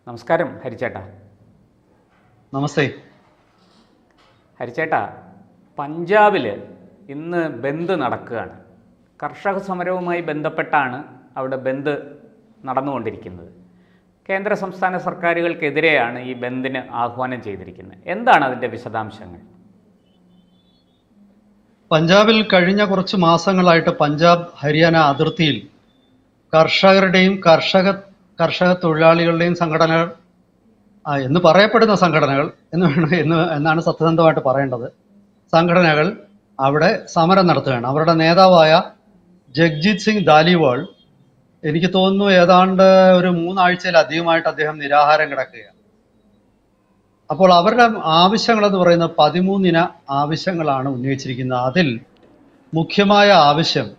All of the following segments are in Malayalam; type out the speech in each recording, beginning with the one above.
നമസ്കാരം ഹരിച്ചേട്ടാ. നമസ്തേ. ഹരിച്ചേട്ടാ, പഞ്ചാബിൽ ഇന്ന് ബന്ദ് നടക്കുകയാണ്. കർഷക സമരവുമായി ബന്ധപ്പെട്ടാണ് അവിടെ ബന്ദ് നടന്നുകൊണ്ടിരിക്കുന്നത്. കേന്ദ്ര സംസ്ഥാന സർക്കാരുകൾക്കെതിരെയാണ് ഈ ബന്ദിന് ആഹ്വാനം ചെയ്തിരിക്കുന്നത്. എന്താണ് അതിൻ്റെ വിശദാംശങ്ങൾ? പഞ്ചാബിൽ കഴിഞ്ഞ കുറച്ച് മാസങ്ങളായിട്ട് പഞ്ചാബ് ഹരിയാന അതിർത്തിയിൽ കർഷകരുടെയും കർഷക തൊഴിലാളികളുടെയും സംഘടനകൾ എന്ന് പറയപ്പെടുന്ന സംഘടനകൾ എന്നാണ് സത്യസന്ധമായിട്ട് പറയേണ്ടത്, സംഘടനകൾ അവിടെ സമരം നടത്തുകയാണ്. അവരുടെ നേതാവായ ജഗ്ജിത് സിംഗ് ധാലിവാൾ, എനിക്ക് തോന്നുന്നു ഏതാണ്ട് ഒരു 3 ആഴ്ചയിലധികമായിട്ട് അദ്ദേഹം നിരാഹാരം കിടക്കുകയാണ്. അപ്പോൾ അവരുടെ ആവശ്യങ്ങളെന്ന് പറയുന്നത് 13 ആവശ്യങ്ങളാണ് ഉന്നയിച്ചിരിക്കുന്നത്. അതിൽ മുഖ്യമായ ആവശ്യം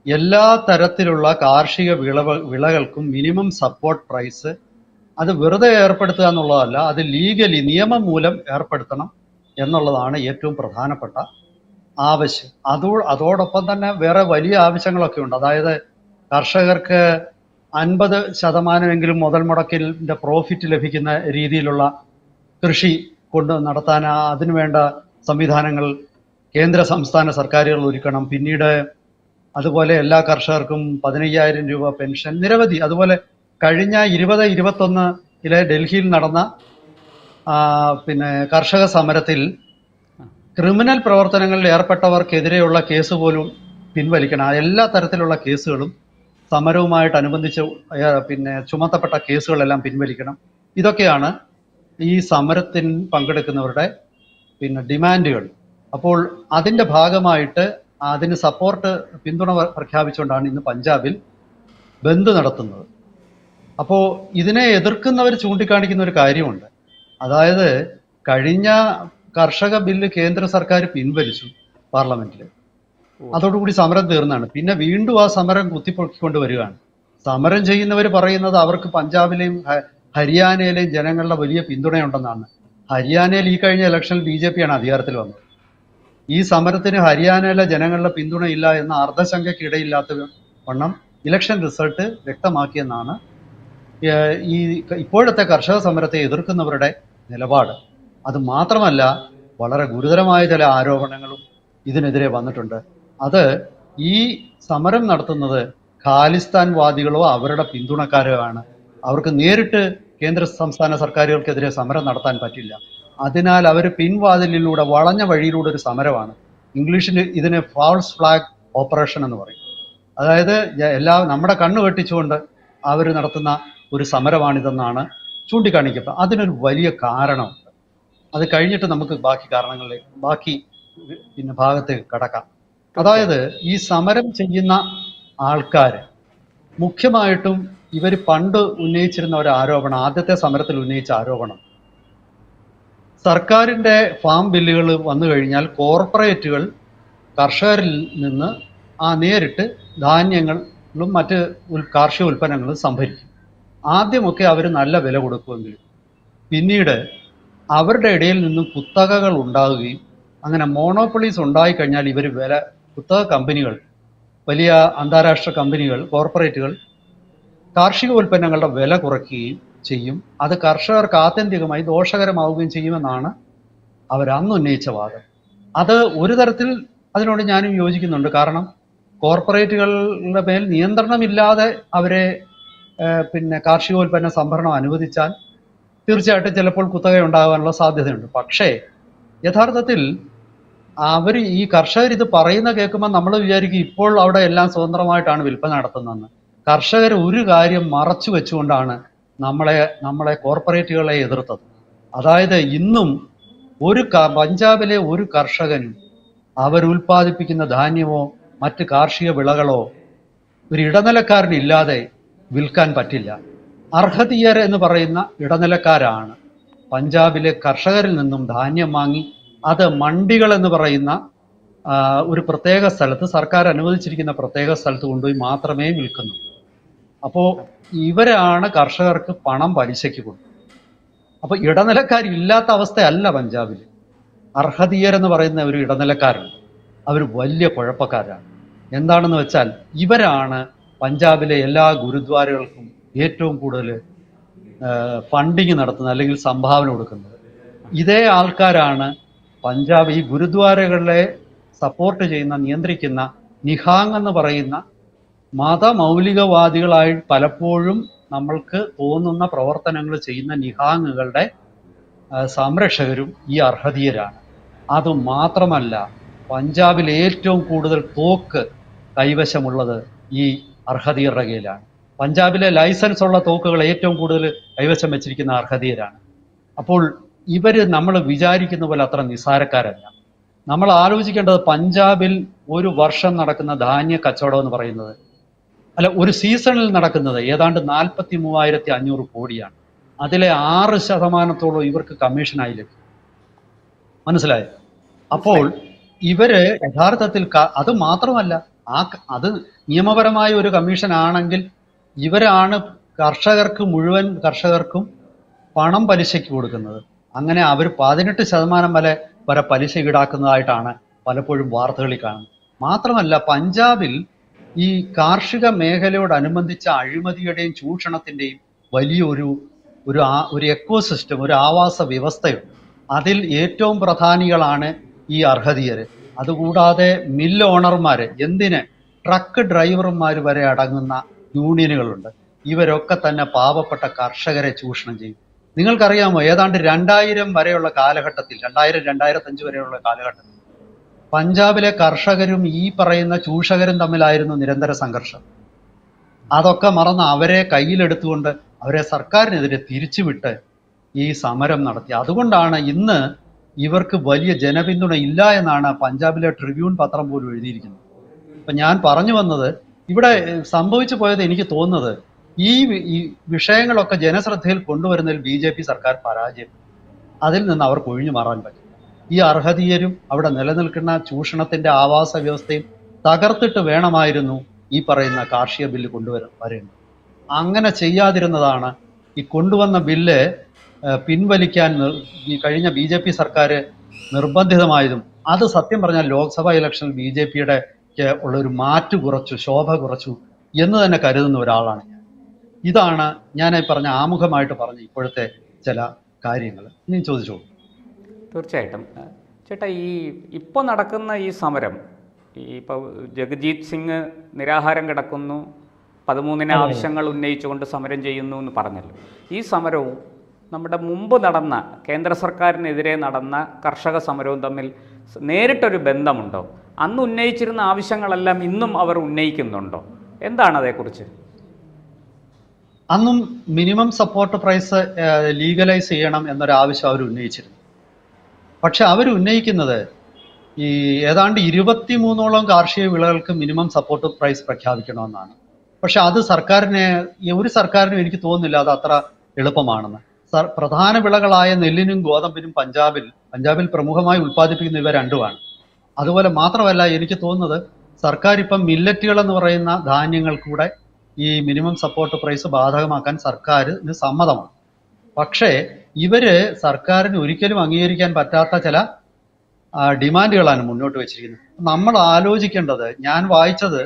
എല്ലാ തരത്തിലുള്ള കാർഷിക വിളകൾക്കും മിനിമം സപ്പോർട്ട് പ്രൈസ് അത് വെറുതെ ഏർപ്പെടുത്തുക എന്നുള്ളതല്ല, അത് ലീഗലി നിയമം മൂലം ഏർപ്പെടുത്തണം എന്നുള്ളതാണ് ഏറ്റവും പ്രധാനപ്പെട്ട ആവശ്യം. അതോടൊപ്പം തന്നെ വേറെ വലിയ ആവശ്യങ്ങളൊക്കെ ഉണ്ട്. അതായത് കർഷകർക്ക് 50% മുതൽ മുടക്കിൻ്റെ പ്രോഫിറ്റ് ലഭിക്കുന്ന രീതിയിലുള്ള കൃഷി കൊണ്ട് നടത്താൻ അതിനുവേണ്ട സംവിധാനങ്ങൾ കേന്ദ്ര സംസ്ഥാന സർക്കാരുകൾ ഒരുക്കണം. പിന്നീട് അതുപോലെ എല്ലാ കർഷകർക്കും 15,000 രൂപ പെൻഷൻ, നിരവധി. അതുപോലെ കഴിഞ്ഞ 2021 ഡൽഹിയിൽ നടന്ന കർഷക സമരത്തിൽ ക്രിമിനൽ പ്രവർത്തനങ്ങളിൽ ഏർപ്പെട്ടവർക്കെതിരെയുള്ള കേസ് പോലും പിൻവലിക്കണം. എല്ലാ തരത്തിലുള്ള കേസുകളും സമരവുമായിട്ടനുബന്ധിച്ച് ചുമത്തപ്പെട്ട കേസുകളെല്ലാം പിൻവലിക്കണം. ഇതൊക്കെയാണ് ഈ സമരത്തിൽ പങ്കെടുക്കുന്നവരുടെ ഡിമാൻഡുകൾ. അപ്പോൾ അതിൻ്റെ ഭാഗമായിട്ട് അതിന് പിന്തുണ പ്രഖ്യാപിച്ചുകൊണ്ടാണ് ഇന്ന് പഞ്ചാബിൽ ബന്ദ് നടത്തുന്നത്. അപ്പോൾ ഇതിനെ എതിർക്കുന്നവർ ചൂണ്ടിക്കാണിക്കുന്ന ഒരു കാര്യമുണ്ട്. അതായത് കഴിഞ്ഞ കർഷക ബില്ല് കേന്ദ്ര സർക്കാർ പിൻവലിച്ചു പാർലമെന്റിൽ. അതോടുകൂടി സമരം തീർന്നാണ്. പിന്നെ വീണ്ടും ആ സമരം കുത്തിപ്പൊക്കിക്കൊണ്ട് വരികയാണ്. സമരം ചെയ്യുന്നവർ പറയുന്നത് അവർക്ക് പഞ്ചാബിലെയും ഹരിയാനയിലെയും ജനങ്ങളുടെ വലിയ പിന്തുണയുണ്ടെന്നാണ്. ഹരിയാനയിൽ ഈ കഴിഞ്ഞ ഇലക്ഷനിൽ BJP ആണ് അധികാരത്തിൽ വന്നത്. ഈ സമരത്തിന് ഹരിയാനയിലെ ജനങ്ങളുടെ പിന്തുണയില്ല എന്ന അർദ്ധശങ്കയ്ക്കിടയില്ലാത്ത വണ്ണം ഇലക്ഷൻ റിസൾട്ട് വ്യക്തമാക്കിയെന്നാണ് ഈ ഇപ്പോഴത്തെ കർഷക സമരത്തെ എതിർക്കുന്നവരുടെ നിലപാട്. അത് മാത്രമല്ല, വളരെ ഗുരുതരമായ ചില ആരോപണങ്ങളും ഇതിനെതിരെ വന്നിട്ടുണ്ട്. അത് ഈ സമരം നടത്തുന്നത് ഖാലിസ്ഥാൻ വാദികളോ അവരുടെ പിന്തുണക്കാരോ ആണ്. അവർക്ക് നേരിട്ട് കേന്ദ്ര സംസ്ഥാന സർക്കാരുകൾക്കെതിരെ സമരം നടത്താൻ പറ്റില്ല. അതിനാൽ അവർ പിൻവാതിലിലൂടെ, വളഞ്ഞ വഴിയിലൂടെ ഒരു സമരമാണ്. ഇംഗ്ലീഷിൽ ഇതിന് ഫാൾസ് ഫ്ലാഗ് ഓപ്പറേഷൻ എന്ന് പറയും. അതായത് നമ്മുടെ കണ്ണ് വെട്ടിച്ചുകൊണ്ട് അവർ നടത്തുന്ന ഒരു സമരമാണിതെന്നാണ് ചൂണ്ടിക്കാണിക്കപ്പെടുന്നത്. അതിനൊരു വലിയ കാരണമുണ്ട്. അത് കഴിഞ്ഞിട്ട് നമുക്ക് ബാക്കി ഭാഗത്തേക്ക് കടക്കാം. അതായത് ഈ സമരം ചെയ്യുന്ന ആൾക്കാർ മുഖ്യമായിട്ടും ഇവർ പണ്ട് ഉന്നയിച്ചിരുന്ന ഒരു ആരോപണം, ആദ്യത്തെ സമരത്തിൽ ഉന്നയിച്ച ആരോപണം, സർക്കാരിൻ്റെ ഫാം ബില്ലുകൾ വന്നു കഴിഞ്ഞാൽ കോർപ്പറേറ്റുകൾ കർഷകരിൽ നിന്ന് നേരിട്ട് ധാന്യങ്ങളും മറ്റ് കാർഷിക ഉൽപ്പന്നങ്ങളും സംഭരിക്കും. ആദ്യമൊക്കെ അവർ നല്ല വില കൊടുക്കുമെങ്കിലും പിന്നീട് അവരുടെ ഇടയിൽ നിന്നും കുത്തകകൾ ഉണ്ടാവുകയും അങ്ങനെ മോണോപ്പൊളീസ് ഉണ്ടായിക്കഴിഞ്ഞാൽ കുത്തക കമ്പനികൾ, വലിയ അന്താരാഷ്ട്ര കമ്പനികൾ, കോർപ്പറേറ്റുകൾ കാർഷിക ഉൽപ്പന്നങ്ങളുടെ വില കുറയ്ക്കുകയും ചെയ്യും. അത് കർഷകർക്ക് ആത്യന്തികമായി ദോഷകരമാവുകയും ചെയ്യുമെന്നാണ് അവരന്ന് ഉന്നയിച്ച വാദം. അത് ഒരു തരത്തിൽ അതിനോട് ഞാനും യോജിക്കുന്നുണ്ട്. കാരണം കോർപ്പറേറ്റുകളുടെ മേൽ നിയന്ത്രണമില്ലാതെ അവരെ കാർഷികോൽപ്പന്ന സംഭരണം അനുവദിച്ചാൽ തീർച്ചയായിട്ടും ചിലപ്പോൾ കുത്തകയുണ്ടാകാനുള്ള സാധ്യതയുണ്ട്. പക്ഷേ യഥാർത്ഥത്തിൽ ഈ കർഷകർ ഇത് പറയുന്ന കേൾക്കുമ്പോൾ നമ്മൾ വിചാരിക്കും ഇപ്പോൾ അവിടെ എല്ലാം സ്വതന്ത്രമായിട്ടാണ് വിൽപ്പന നടത്തുന്നതെന്ന്. കർഷകർ ഒരു കാര്യം മറച്ചു വെച്ചുകൊണ്ടാണ് നമ്മളെ കോർപ്പറേറ്റുകളെ എതിർത്തത്. അതായത് ഇന്നും പഞ്ചാബിലെ ഒരു കർഷകനും അവരുൽപ്പാദിപ്പിക്കുന്ന ധാന്യമോ മറ്റ് കാർഷിക വിളകളോ ഒരു ഇടനിലക്കാരനില്ലാതെ വിൽക്കാൻ പറ്റില്ല. അർഹതീയർ എന്ന് പറയുന്ന ഇടനിലക്കാരാണ് പഞ്ചാബിലെ കർഷകരിൽ നിന്നും ധാന്യം വാങ്ങി അത് മണ്ടികൾ എന്ന് പറയുന്ന ഒരു പ്രത്യേക സ്ഥലത്ത്, സർക്കാർ അനുവദിച്ചിരിക്കുന്ന പ്രത്യേക സ്ഥലത്ത് കൊണ്ടുപോയി മാത്രമേ വിൽക്കുന്നു. അപ്പോൾ ഇവരാണ് കർഷകർക്ക് പണം പലിശയ്ക്ക് കൊടുക്കുന്നത്. അപ്പോൾ ഇടനിലക്കാരില്ലാത്ത അവസ്ഥയല്ല പഞ്ചാബിൽ. അർഹതീയരെന്ന് പറയുന്ന ഒരു ഇടനിലക്കാരുണ്ട്. അവർ വലിയ കുഴപ്പക്കാരാണ്. എന്താണെന്ന് വെച്ചാൽ ഇവരാണ് പഞ്ചാബിലെ എല്ലാ ഗുരുദ്വാരകൾക്കും ഏറ്റവും കൂടുതൽ ഫണ്ടിങ് നടത്തുന്നത് അല്ലെങ്കിൽ സംഭാവന കൊടുക്കുന്നത്. ഇതേ ആൾക്കാരാണ് പഞ്ചാബ് ഈ ഗുരുദ്വാരകളെ സപ്പോർട്ട് ചെയ്യുന്ന, നിയന്ത്രിക്കുന്ന നിഹാങ് എന്ന് പറയുന്ന മതമൗലികവാദികളായി പലപ്പോഴും നമ്മൾക്ക് തോന്നുന്ന പ്രവർത്തനങ്ങൾ ചെയ്യുന്ന നിഹാങ്ങുകളുടെ സംരക്ഷകരും ഈ അർഹതീയരാണ്. അതുമാത്രമല്ല, പഞ്ചാബിൽ ഏറ്റവും കൂടുതൽ തോക്ക് കൈവശമുള്ളത് ഈ അർഹതീയരുടെ കയ്യിലാണ്. പഞ്ചാബിലെ ലൈസൻസ് ഉള്ള തോക്കുകൾ ഏറ്റവും കൂടുതൽ കൈവശം വെച്ചിരിക്കുന്ന അർഹതീയരാണ്. അപ്പോൾ ഇവര് നമ്മൾ വിചാരിക്കുന്ന പോലെ അത്ര നിസ്സാരക്കാരല്ല. നമ്മൾ ആലോചിക്കേണ്ടത്, പഞ്ചാബിൽ ഒരു വർഷം നടക്കുന്ന ധാന്യ കച്ചവടം എന്ന് പറയുന്നത്, അല്ല, ഒരു സീസണിൽ നടക്കുന്നത് ഏതാണ്ട് 43,500 കോടിയാണ്. അതിലെ 6% ഇവർക്ക് കമ്മീഷനായി ലഭിക്കും. മനസ്സിലായോ? അപ്പോൾ ഇവര് യഥാർത്ഥത്തിൽ അത് മാത്രമല്ല, അത് നിയമപരമായ ഒരു കമ്മീഷൻ ആണെങ്കിൽ ഇവരാണ് മുഴുവൻ കർഷകർക്കും പണം പലിശയ്ക്ക് കൊടുക്കുന്നത്. അങ്ങനെ അവർ 18% വരെ പലിശ ഈടാക്കുന്നതായിട്ടാണ് പലപ്പോഴും വാർത്തകളിൽ കാണുന്നത്. മാത്രമല്ല, പഞ്ചാബിൽ ഈ കാർഷിക മേഖലയോടനുബന്ധിച്ച അഴിമതിയുടെയും ചൂഷണത്തിന്റെയും വലിയൊരു ഒരു എക്കോസിസ്റ്റം, ഒരു ആവാസ വ്യവസ്ഥയുണ്ട്. അതിൽ ഏറ്റവും പ്രധാനികളാണ് ഈ അർഹതീയര്. അതുകൂടാതെ മില്ല് ഓണർമാര്, ട്രക്ക് ഡ്രൈവർമാർ വരെ അടങ്ങുന്ന യൂണിയനുകളുണ്ട്. ഇവരൊക്കെ തന്നെ പാവപ്പെട്ട കർഷകരെ ചൂഷണം ചെയ്യും. നിങ്ങൾക്കറിയാമോ, ഏതാണ്ട് 2000 വരെയുള്ള കാലഘട്ടത്തിൽ, 2000-2005 വരെയുള്ള കാലഘട്ടത്തിൽ പഞ്ചാബിലെ കർഷകരും ഈ പറയുന്ന ചൂഷകരും തമ്മിലായിരുന്നു നിരന്തര സംഘർഷം. അതൊക്കെ മറന്ന് അവരെ കയ്യിലെടുത്തുകൊണ്ട് അവരെ സർക്കാരിനെതിരെ തിരിച്ചുവിട്ട് ഈ സമരം നടത്തി. അതുകൊണ്ടാണ് ഇന്ന് ഇവർക്ക് വലിയ ജനപിന്തുണ ഇല്ല എന്നാണ് പഞ്ചാബിലെ ട്രിബ്യൂൺ പത്രം പോലും എഴുതിയിരിക്കുന്നത്. ഇപ്പൊ ഞാൻ പറഞ്ഞു വന്നത്, ഇവിടെ സംഭവിച്ചു പോയത് എനിക്ക് തോന്നുന്നത്, ഈ വിഷയങ്ങളൊക്കെ ജനശ്രദ്ധയിൽ കൊണ്ടുവരുന്നതിൽ BJP സർക്കാർ പരാജയം. അതിൽ നിന്ന് അവർക്ക് ഒഴിഞ്ഞു മാറാൻ പറ്റില്ല. ഈ അർഹതീയരും അവിടെ നിലനിൽക്കുന്ന ചൂഷണത്തിന്റെ ആവാസ വ്യവസ്ഥയും തകർത്തിട്ട് വേണമായിരുന്നു ഈ പറയുന്ന കാർഷിക ബില്ല് വരേണ്ടത്. അങ്ങനെ ചെയ്യാതിരുന്നതാണ് ഈ കൊണ്ടുവന്ന ബില്ല് പിൻവലിക്കാൻ ഈ കഴിഞ്ഞ BJP സർക്കാർ നിർബന്ധിതമായതും. അത് സത്യം പറഞ്ഞാൽ ലോക്സഭാ ഇലക്ഷനിൽ BJPയുടെ ഉള്ളൊരു മാറ്റ് കുറച്ചു, ശോഭ കുറച്ചു എന്ന് തന്നെ കരുതുന്ന ഒരാളാണ് ഞാൻ. ഇതാണ് ഞാൻ പറഞ്ഞ ആമുഖമായിട്ട് പറഞ്ഞ ഇപ്പോഴത്തെ ചില കാര്യങ്ങൾ. നീ ചോദിച്ചോളൂ. തീർച്ചയായിട്ടും ചേട്ടാ, ഇപ്പോൾ നടക്കുന്ന ഈ സമരം, ഇപ്പോൾ ജഗജീത് സിംഗ് നിരാഹാരം കിടക്കുന്നു, 13 ആവശ്യങ്ങൾ ഉന്നയിച്ചുകൊണ്ട് സമരം ചെയ്യുന്നു എന്ന് പറഞ്ഞല്ലോ. ഈ സമരവും നമ്മുടെ മുമ്പ് നടന്ന കേന്ദ്ര സർക്കാരിനെതിരെ നടന്ന കർഷക സമരവും തമ്മിൽ നേരിട്ടൊരു ബന്ധമുണ്ടോ? അന്ന് ഉന്നയിച്ചിരുന്ന ആവശ്യങ്ങളെല്ലാം ഇന്നും അവർ ഉന്നയിക്കുന്നുണ്ടോ? എന്താണ് അതേക്കുറിച്ച്? അന്നും മിനിമം സപ്പോർട്ട് പ്രൈസ് ലീഗലൈസ് ചെയ്യണം എന്നൊരു ആവശ്യം അവർ ഉന്നയിച്ചിരുന്നു. പക്ഷെ അവർ ഉന്നയിക്കുന്നത് ഈ ഏതാണ്ട് 23ഓളം കാർഷിക വിളകൾക്ക് മിനിമം സപ്പോർട്ട് പ്രൈസ് പ്രഖ്യാപിക്കണമെന്നാണ്. പക്ഷെ അത് ഒരു സർക്കാരിനും എനിക്ക് തോന്നുന്നില്ല അത് അത്ര എളുപ്പമാണെന്ന്. പ്രധാന വിളകളായ നെല്ലിനും ഗോതമ്പിനും പഞ്ചാബിൽ പ്രമുഖമായി ഉൽപ്പാദിപ്പിക്കുന്ന ഇവ രണ്ടുമാണ്. അതുപോലെ മാത്രമല്ല, എനിക്ക് തോന്നുന്നത് സർക്കാർ ഇപ്പം മില്ലറ്റുകൾ എന്ന് പറയുന്ന ധാന്യങ്ങൾ കൂടെ ഈ മിനിമം സപ്പോർട്ട് പ്രൈസ് ബാധകമാക്കാൻ സർക്കാരിന് സമ്മതമാണ്. പക്ഷേ ഇവര് സർക്കാരിന് ഒരിക്കലും അംഗീകരിക്കാൻ പറ്റാത്ത ചില ഡിമാൻഡുകളാണ് മുന്നോട്ട് വെച്ചിരിക്കുന്നത്. നമ്മൾ ആലോചിക്കേണ്ടത്, ഞാൻ വായിച്ചത്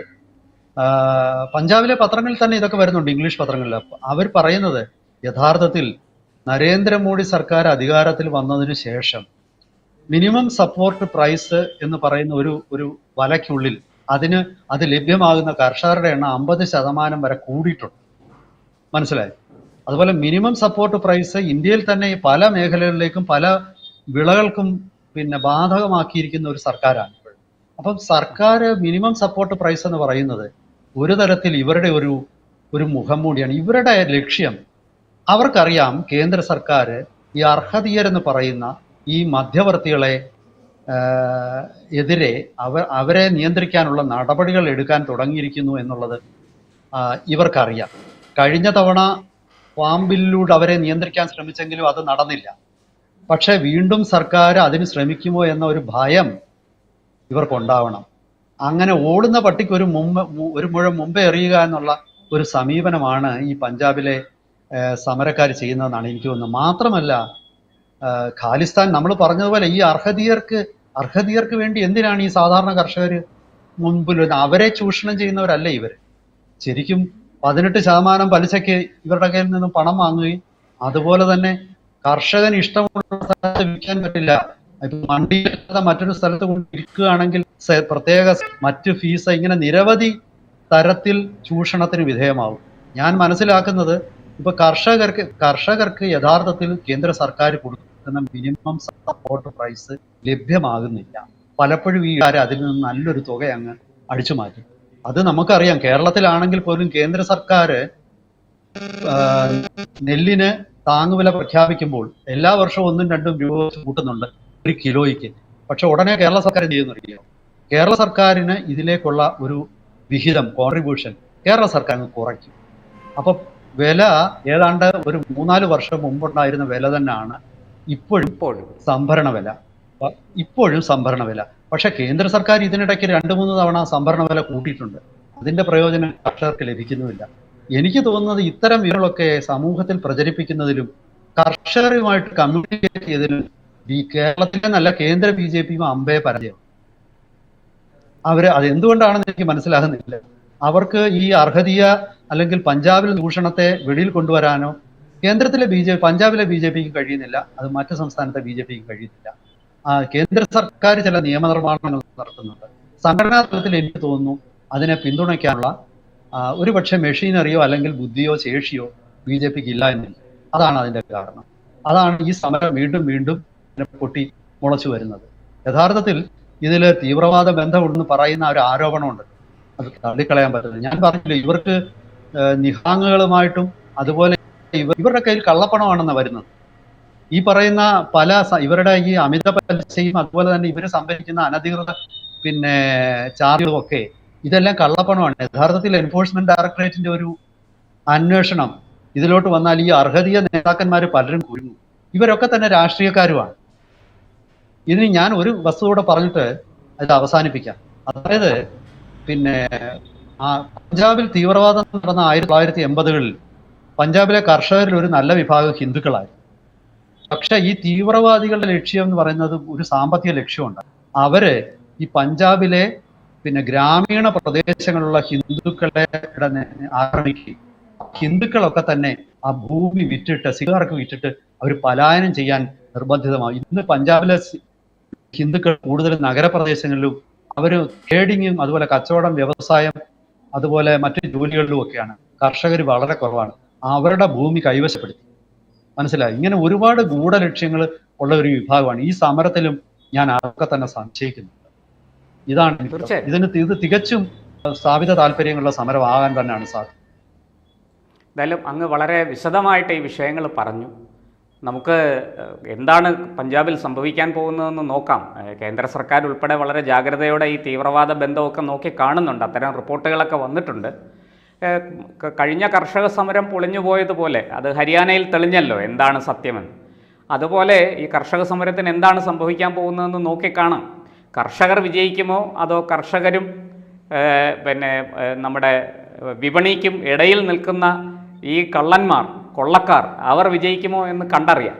പഞ്ചാബിലെ പത്രങ്ങളിൽ തന്നെ ഇതൊക്കെ വരുന്നുണ്ട്, ഇംഗ്ലീഷ് പത്രങ്ങളിൽ. അവർ പറയുന്നത് യഥാർത്ഥത്തിൽ നരേന്ദ്രമോദി സർക്കാർ അധികാരത്തിൽ വന്നതിന് ശേഷം മിനിമം സപ്പോർട്ട് പ്രൈസ് എന്ന് പറയുന്ന ഒരു വലയ്ക്കുള്ളിൽ അത് ലഭ്യമാകുന്ന കർഷകരുടെ എണ്ണം 50% വരെ കൂടിയിട്ടുണ്ട്. മനസ്സിലായി? അതുപോലെ മിനിമം സപ്പോർട്ട് പ്രൈസ് ഇന്ത്യയിൽ തന്നെ പല മേഖലകളിലേക്കും പല വിളകൾക്കും ബാധകമാക്കിയിരിക്കുന്ന ഒരു സർക്കാരാണ് ഇപ്പോൾ. അപ്പം സർക്കാർ മിനിമം സപ്പോർട്ട് പ്രൈസ് എന്ന് പറയുന്നത് ഒരു തരത്തിൽ ഇവരുടെ ഒരു മുഖംമൂടിയാണ്. ഇവരുടെ ലക്ഷ്യം, അവർക്കറിയാം കേന്ദ്ര സർക്കാർ ഈ അർഹതീയരെന്ന് പറയുന്ന ഈ മധ്യവർത്തികളെ എതിരെ അവരെ നിയന്ത്രിക്കാനുള്ള നടപടികൾ എടുക്കാൻ തുടങ്ങിയിരിക്കുന്നു എന്നുള്ളത് ഇവർക്കറിയാം. കഴിഞ്ഞ തവണ ഫാം ബില്ലിലൂടെ അവരെ നിയന്ത്രിക്കാൻ ശ്രമിച്ചെങ്കിലും അത് നടന്നില്ല. പക്ഷെ വീണ്ടും സർക്കാർ അതിന് ശ്രമിക്കുമോ എന്ന ഒരു ഭയം ഇവർക്കുണ്ടാവണം. അങ്ങനെ ഓടുന്ന പട്ടിക്ക് ഒരു മുഴം മുമ്പേ എറിയുക എന്നുള്ള ഒരു സമീപനമാണ് ഈ പഞ്ചാബിലെ സമരക്കാർ ചെയ്യുന്നതെന്നാണ് എനിക്ക് തോന്നുന്നത്. മാത്രമല്ല, ഖാലിസ്ഥാൻ നമ്മൾ പറഞ്ഞതുപോലെ ഈ അർഹതീയർക്ക് വേണ്ടി എന്തിനാണ് ഈ സാധാരണ കർഷകർ മുൻപിൽ അവരെ ചൂഷണം ചെയ്യുന്നവരല്ല ഇവർ. ശരിക്കും 18% പലിശയ്ക്ക് ഇവരുടെ കയ്യിൽ നിന്നും പണം വാങ്ങുകയും അതുപോലെ തന്നെ കർഷകന് ഇഷ്ടമുള്ള സ്ഥലത്ത് വിൽക്കാൻ പറ്റില്ല. ഇപ്പൊ മണ്ടിയില്ലാതെ മറ്റൊരു സ്ഥലത്ത് കൊണ്ട് വിൽക്കുകയാണെങ്കിൽ പ്രത്യേക മറ്റ് ഫീസ്, ഇങ്ങനെ നിരവധി തരത്തിൽ ചൂഷണത്തിന് വിധേയമാവും. ഞാൻ മനസ്സിലാക്കുന്നത് ഇപ്പൊ കർഷകർക്ക് യഥാർത്ഥത്തിൽ കേന്ദ്ര സർക്കാർ കൊടുക്കുന്ന മിനിമം സപ്പോർട്ട് പ്രൈസ് ലഭ്യമാകുന്നില്ല. പലപ്പോഴും ഈ അതിൽ നിന്ന് നല്ലൊരു തുക അങ്ങ് അടിച്ചു മാറ്റും. അത് നമുക്കറിയാം. കേരളത്തിലാണെങ്കിൽ പോലും കേന്ദ്ര സർക്കാർ നെല്ലിന് താങ്ങുവില പ്രഖ്യാപിക്കുമ്പോൾ എല്ലാ വർഷവും 1-2 രൂപ കൂട്ടുന്നുണ്ട് ഒരു കിലോയ്ക്ക്. പക്ഷെ ഉടനെ കേരള സർക്കാർ എന്ത് ചെയ്യുന്നറിയോ? കേരള സർക്കാരിന് ഇതിലേക്കുള്ള ഒരു വിഹിതം, കോൺട്രിബ്യൂഷൻ കേരള സർക്കാർ കുറയ്ക്കും. അപ്പൊ വില ഏതാണ്ട് ഒരു 3-4 വർഷം മുമ്പുണ്ടായിരുന്ന വില തന്നെയാണ് ഇപ്പോഴും സംഭരണ വില. പക്ഷെ കേന്ദ്ര സർക്കാർ ഇതിനിടയ്ക്ക് 2-3 തവണ സംഭരണ വില കൂട്ടിയിട്ടുണ്ട്. അതിന്റെ പ്രയോജനം കർഷകർക്ക് ലഭിക്കുന്നുമില്ല. എനിക്ക് തോന്നുന്നത് ഇത്തരം വിവരങ്ങളൊക്കെ സമൂഹത്തിൽ പ്രചരിപ്പിക്കുന്നതിലും കർഷകരുമായിട്ട് കമ്മ്യൂണിക്കേറ്റ് ചെയ്തതിലും ഈ കേരളത്തിലെ നല്ല കേന്ദ്ര BJPയും അമ്പയെ പരാജയം. അത് എന്തുകൊണ്ടാണെന്ന് എനിക്ക് മനസ്സിലാകുന്നില്ല. അവർക്ക് ഈ അർഹതീയ അല്ലെങ്കിൽ പഞ്ചാബിൽ ചൂഷണത്തെ വെളിയിൽ കൊണ്ടുവരാനോ കേന്ദ്രത്തിലെ പഞ്ചാബിലെ BJPക്ക് കഴിയുന്നില്ല, അത് മറ്റു സംസ്ഥാനത്തെ BJPക്ക് കഴിയുന്നില്ല. കേന്ദ്ര സർക്കാർ ചില നിയമനിർമ്മാണങ്ങൾ നടത്തുന്നുണ്ട്. സംഘടനാ തലത്തിൽ എനിക്ക് തോന്നുന്നു അതിനെ പിന്തുണയ്ക്കാനുള്ള ഒരുപക്ഷെ മെഷീനറിയോ അല്ലെങ്കിൽ ബുദ്ധിയോ ശേഷിയോ BJPക്ക് ഇല്ല എന്നില്ല. അതാണ് അതിന്റെ കാരണം. അതാണ് ഈ സമരം വീണ്ടും പൊട്ടി മുളച്ചു വരുന്നത്. യഥാർത്ഥത്തിൽ ഇതിൽ തീവ്രവാദ ബന്ധമുണ്ടെന്ന് പറയുന്ന ഒരു ആരോപണമുണ്ട്, അത് തള്ളിക്കളയാൻ പറ്റുന്നത്. ഞാൻ പറഞ്ഞില്ല, ഇവർക്ക് നിഹാങ്ങുകളുമായിട്ടും അതുപോലെ ഇവരുടെ കയ്യിൽ കള്ളപ്പണമാണെന്ന് വരുന്നത്. ഈ പറയുന്ന ഇവരുടെ ഈ അമിത പലിശയും അതുപോലെ തന്നെ ഇവർ സംഭരിക്കുന്ന അനധികൃത ചാർജുകളും ഒക്കെ ഇതെല്ലാം കള്ളപ്പണമാണ്. യഥാർത്ഥത്തിൽ എൻഫോഴ്സ്മെന്റ് ഡയറക്ടറേറ്റിന്റെ ഒരു അന്വേഷണം ഇതിലോട്ട് വന്നാൽ ഈ അർഹതീയ നേതാക്കന്മാർ പലരും കുരുങ്ങും. ഇവരൊക്കെ തന്നെ രാഷ്ട്രീയക്കാരുമാണ്. ഇതിന് ഞാൻ ഒരു വസ്തുതയോടെ പറഞ്ഞിട്ട് ഇത് അവസാനിപ്പിക്കാം. അതായത് പഞ്ചാബിൽ തീവ്രവാദം നടന്ന 1980-കളിൽ പഞ്ചാബിലെ കർഷകരിൽ ഒരു നല്ല വിഭാഗം ഹിന്ദുക്കളായിരുന്നു. പക്ഷെ ഈ തീവ്രവാദികളുടെ ലക്ഷ്യം എന്ന് പറയുന്നത് ഒരു സാമ്പത്തിക ലക്ഷ്യമുണ്ട്. അവര് ഈ പഞ്ചാബിലെ ഗ്രാമീണ പ്രദേശങ്ങളിലുള്ള ഹിന്ദുക്കളെ ആക്രമിക്കുകയും ഹിന്ദുക്കളൊക്കെ തന്നെ ആ ഭൂമി വിറ്റിട്ട് സിഖുകാർക്ക് വിറ്റിട്ട് അവർ പലായനം ചെയ്യാൻ നിർബന്ധിതമായി. ഇന്ന് പഞ്ചാബിലെ ഹിന്ദുക്കൾ കൂടുതലും നഗരപ്രദേശങ്ങളിലും അവർ ട്രേഡിങ്ങും അതുപോലെ കച്ചവടം, വ്യവസായം, അതുപോലെ മറ്റു ജോലികളിലും ഒക്കെയാണ്. കർഷകർ വളരെ കുറവാണ്. അവരുടെ ഭൂമി കൈവശപ്പെടുത്തി. മനസ്സിലായി? ഇങ്ങനെ ഒരുപാട് ഗൂഢലക്ഷ്യങ്ങൾ ഉള്ള ഒരു വിഭാഗമാണ്. ഈ സമരത്തിലും ഞാൻ അതൊക്കെ തന്നെ സംശയിക്കുന്നുണ്ട്. ഇത് തികച്ചും സ്ഥാപിത താല്പര്യങ്ങളുള്ള സമരമാകാൻ തന്നെയാണ് സാധ്യത. എന്തായാലും അങ്ങ് വളരെ വിശദമായിട്ട് ഈ വിഷയങ്ങൾ പറഞ്ഞു. നമുക്ക് എന്താണ് പഞ്ചാബിൽ സംഭവിക്കാൻ പോകുന്നതെന്ന് നോക്കാം. കേന്ദ്ര സർക്കാർ ഉൾപ്പെടെ വളരെ ജാഗ്രതയോടെ ഈ തീവ്രവാദ ബന്ധമൊക്കെ നോക്കി കാണുന്നുണ്ട്. അത്തരം റിപ്പോർട്ടുകളൊക്കെ വന്നിട്ടുണ്ട്. കഴിഞ്ഞ കർഷക സമരം പൊളിഞ്ഞുപോയതുപോലെ അത് ഹരിയാനയിൽ തെളിഞ്ഞല്ലോ എന്താണ് സത്യമെന്ന്. അതുപോലെ ഈ കർഷക സമരത്തിന് എന്താണ് സംഭവിക്കാൻ പോകുന്നതെന്ന് നോക്കിക്കാണാം. കർഷകർ വിജയിക്കുമോ അതോ കർഷകരും നമ്മുടെ വിപണിക്കും ഇടയിൽ നിൽക്കുന്ന ഈ കൊള്ളക്കാർ അവർ വിജയിക്കുമോ എന്ന് കണ്ടറിയാം.